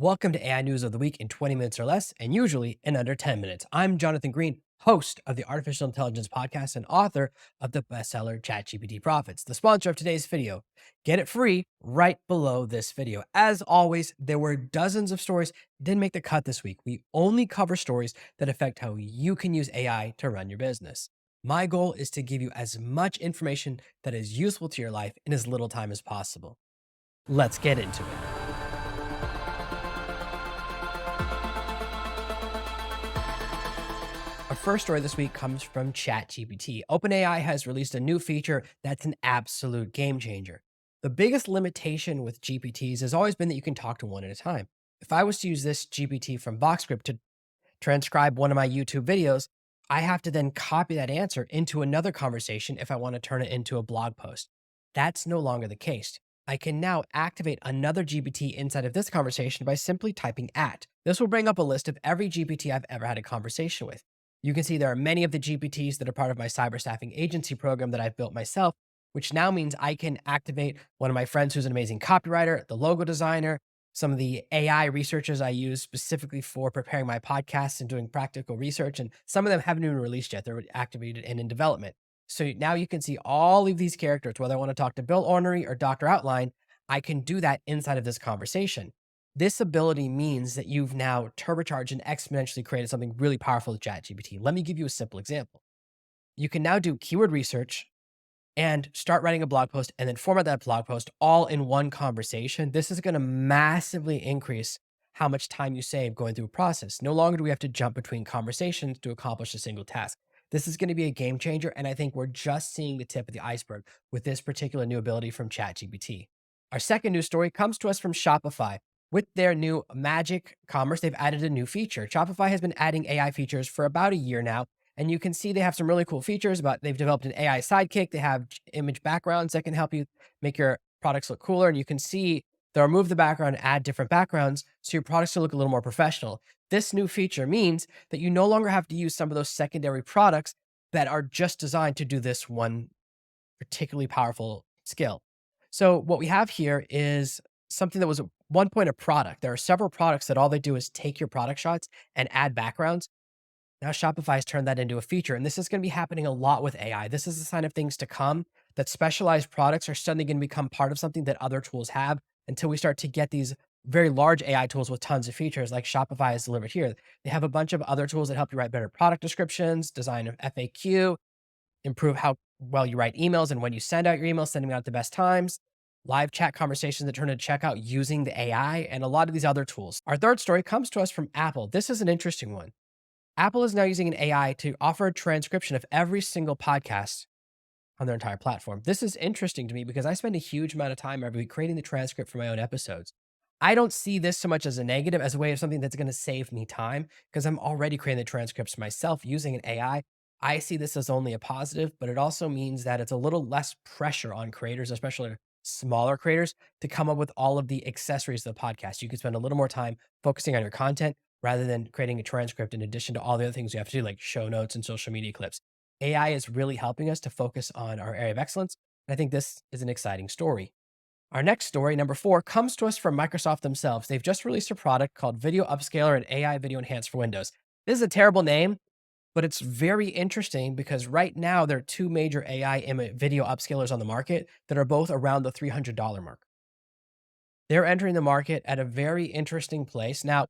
Welcome to AI News of the Week in 20 minutes or less, and usually in under 10 minutes. I'm Jonathan Green, host of the Artificial Intelligence Podcast and author of the bestseller ChatGPT Profits, the sponsor of today's video. Get it free right below this video. As always, there were dozens of stories that didn't make the cut this week. We only cover stories that affect how you can use AI to run your business. My goal is to give you as much information that is useful to your life in as little time as possible. Let's get into it. Our first story this week comes from ChatGPT. OpenAI has released a new feature that's an absolute game changer. The biggest limitation with GPTs has always been that you can talk to one at a time. If I was to use this GPT from VoxScript to transcribe one of my YouTube videos, I have to then copy that answer into another conversation if I want to turn it into a blog post. That's no longer the case. I can now activate another GPT inside of this conversation by simply typing at. This will bring up a list of every GPT I've ever had a conversation with. You can see there are many of the GPTs that are part of my cyber staffing agency program that I've built myself, which now means I can activate one of my friends who's an amazing copywriter, the logo designer, some of the AI researchers I use specifically for preparing my podcasts and doing practical research. And some of them haven't even released yet. They're activated and in development. So now you can see all of these characters, whether I want to talk to Bill Ornery or Dr. Outline, I can do that inside of this conversation. This ability means that you've now turbocharged and exponentially created something really powerful with ChatGPT. Let me give you a simple example. You can now do keyword research and start writing a blog post and then format that blog post all in one conversation. This is going to massively increase how much time you save going through a process. No longer do we have to jump between conversations to accomplish a single task. This is going to be a game changer, and I think we're just seeing the tip of the iceberg with this particular new ability from ChatGPT. Our second news story comes to us from Shopify. With their new Magic Commerce, they've added a new feature. Shopify has been adding AI features for about a year now, and you can see they have some really cool features, but they've developed an AI sidekick. They have image backgrounds that can help you make your products look cooler. And you can see they'll remove the background and add different backgrounds so your products will look a little more professional. This new feature means that you no longer have to use some of those secondary products that are just designed to do this one particularly powerful skill. So what we have here is something that was at one point a product. There are several products that all they do is take your product shots and add backgrounds. Now Shopify has turned that into a feature, and this is going to be happening a lot with AI. This is a sign of things to come, that specialized products are suddenly going to become part of something that other tools have until we start to get these very large AI tools with tons of features like Shopify has delivered here. They have a bunch of other tools that help you write better product descriptions, design of FAQ, improve how well you write emails and when you send out your emails, sending them out at the best times, live chat conversations that turn into checkout using the AI, and a lot of these other tools. Our third story comes to us from Apple. This is an interesting one. Apple is now using an AI to offer a transcription of every single podcast on their entire platform. This is interesting to me because I spend a huge amount of time every week creating the transcript for my own episodes. I don't see this so much as a negative, as a way of something that's going to save me time because I'm already creating the transcripts myself using an AI. I see this as only a positive, but it also means that it's a little less pressure on creators, especially smaller creators, to come up with all of the accessories of the podcast. You can spend a little more time focusing on your content rather than creating a transcript in addition to all the other things you have to do, like show notes and social media clips. AI is really helping us to focus on our area of excellence. And I think this is an exciting story. Our next story, number 4, comes to us from Microsoft themselves. They've just released a product called Video Upscaler and AI Video Enhanced for Windows. This is a terrible name, but it's very interesting because right now there are 2 major AI video upscalers on the market that are both around the $300 mark. They're entering the market at a very interesting place. Now,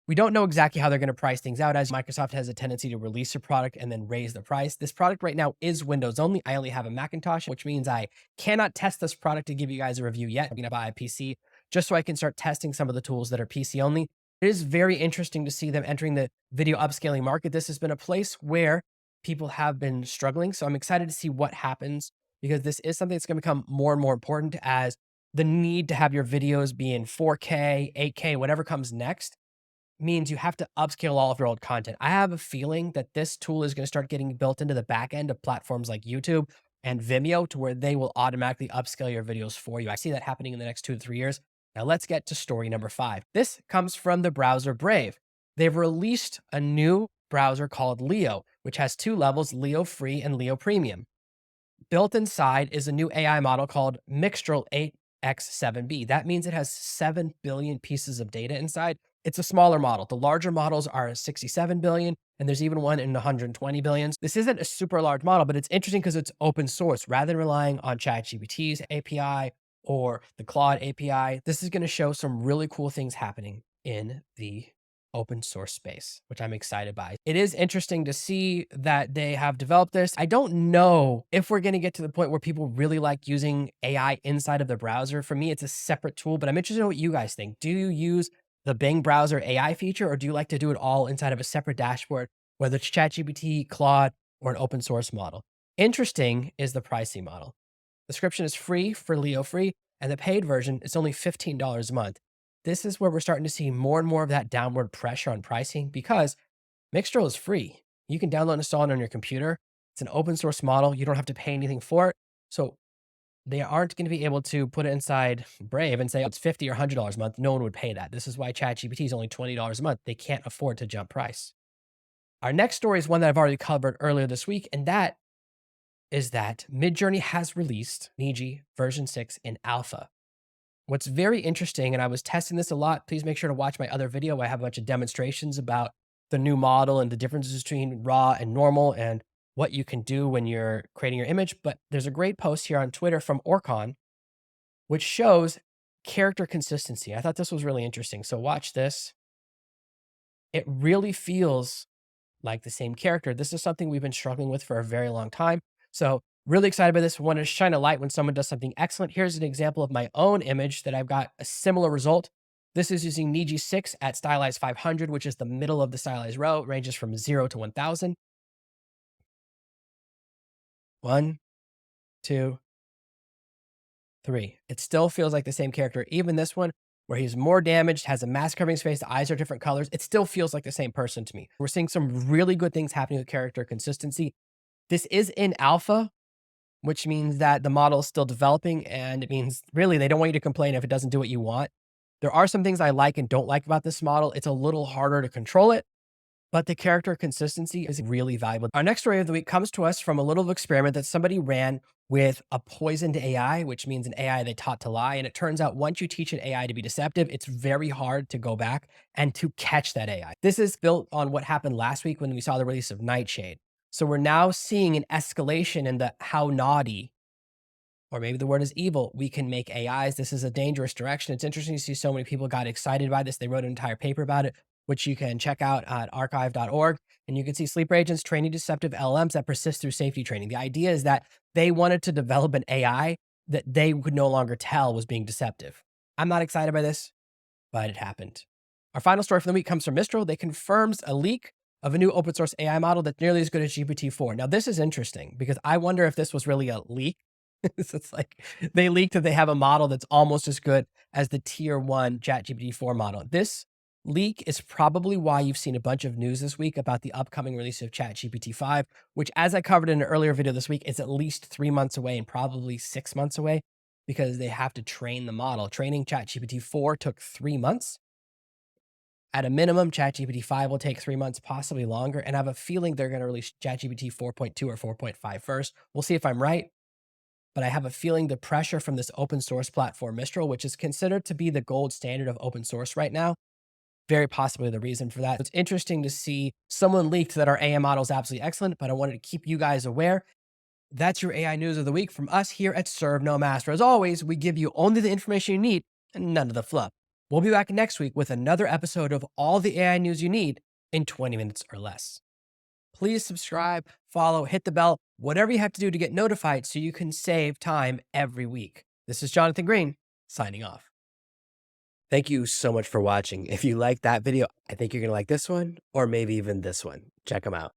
we don't know exactly how they're going to price things out, as Microsoft has a tendency to release a product and then raise the price. This product right now is Windows only. I only have a Macintosh, which means I cannot test this product to give you guys a review yet. I'm going to buy a PC just so I can start testing some of the tools that are PC only. It is very interesting to see them entering the video upscaling market. This has been a place where people have been struggling. So I'm excited to see what happens because this is something that's going to become more and more important as the need to have your videos be in 4K, 8K, whatever comes next means you have to upscale all of your old content. I have a feeling that this tool is going to start getting built into the back end of platforms like YouTube and Vimeo to where they will automatically upscale your videos for you. I see that happening in the next 2 to 3 years. Now let's get to story number 5. This comes from the browser Brave. They've released a new browser called Leo, which has 2 levels, Leo Free and Leo Premium. Built inside is a new AI model called Mistral X7B. That means it has 7 billion pieces of data inside. It's a smaller model. The larger models are 67 billion, and there's even one in 120 billions. This isn't a super large model, but it's interesting because it's open source. Rather than relying on ChatGPT's API or the Claude API, this is going to show some really cool things happening in the open source space, which I'm excited by. It is interesting to see that they have developed this. I don't know if we're going to get to the point where people really like using AI inside of the browser. For me, it's a separate tool, but I'm interested in what you guys think. Do you use the Bing browser AI feature, or do you like to do it all inside of a separate dashboard, whether it's ChatGPT, Claude, or an open source model? Interesting is the pricing model. The subscription is free for Leo free, and the paid version is only $15 a month. This is where we're starting to see more and more of that downward pressure on pricing because Mistral is free. You can download and install it on your computer. It's an open source model. You don't have to pay anything for it. So they aren't going to be able to put it inside Brave and say, oh, it's $50 or $100 a month. No one would pay that. This is why ChatGPT is only $20 a month. They can't afford to jump price. Our next story is one that I've already covered earlier this week, and that is that Midjourney has released Niji version 6 in alpha. What's very interesting, and I was testing this a lot, please make sure to watch my other video. I have a bunch of demonstrations about the new model and the differences between raw and normal and what you can do when you're creating your image. But there's a great post here on Twitter from Orcon, which shows character consistency. I thought this was really interesting. So watch this. It really feels like the same character. This is something we've been struggling with for a very long time. So really excited by this. Want to shine a light when someone does something excellent. Here's an example of my own image that I've got a similar result. This is using Niji 6 at stylized 500, which is the middle of the stylized row. It ranges from 0 to 1000. 1, 2, 3. It still feels like the same character. Even this one, where he's more damaged, has a mask covering his face, the eyes are different colors. It still feels like the same person to me. We're seeing some really good things happening with character consistency. This is in alpha, which means that the model is still developing, and it means really they don't want you to complain if it doesn't do what you want. There are some things I like and don't like about this model. It's a little harder to control it, but the character consistency is really valuable. Our next story of the week comes to us from a little experiment that somebody ran with a poisoned AI, which means an AI they taught to lie. And it turns out once you teach an AI to be deceptive, it's very hard to go back and to catch that AI. This is built on what happened last week when we saw the release of Nightshade. So we're now seeing an escalation in the how naughty, or maybe the word is evil, we can make AIs. This is a dangerous direction. It's interesting to see so many people got excited by this. They wrote an entire paper about it, which you can check out at archive.org. And you can see sleeper agents training deceptive LLMs that persist through safety training. The idea is that they wanted to develop an AI that they could no longer tell was being deceptive. I'm not excited by this, but it happened. Our final story for the week comes from Mistral. They confirms a leak of a new open source AI model that's nearly as good as GPT-4. Now, this is interesting because I wonder if this was really a leak. So it's like they leaked that they have a model that's almost as good as the tier 1 ChatGPT-4 model. This leak is probably why you've seen a bunch of news this week about the upcoming release of ChatGPT-5, which, as I covered in an earlier video this week, is at least 3 months away and probably 6 months away because they have to train the model. Training ChatGPT-4 took 3 months. At a minimum, ChatGPT-5 will take 3 months, possibly longer, and I have a feeling they're going to release ChatGPT 4.2 or 4.5 first. We'll see if I'm right, but I have a feeling the pressure from this open source platform, Mistral, which is considered to be the gold standard of open source right now, very possibly the reason for that. It's interesting to see someone leaked that our AI model is absolutely excellent, but I wanted to keep you guys aware. That's your AI news of the week from us here at Serve No Master. As always, we give you only the information you need and none of the fluff. We'll be back next week with another episode of all the AI news you need in 20 minutes or less. Please subscribe, follow, hit the bell, whatever you have to do to get notified so you can save time every week. This is Jonathan Green, signing off. Thank you so much for watching. If you liked that video, I think you're going to like this one or maybe even this one. Check them out.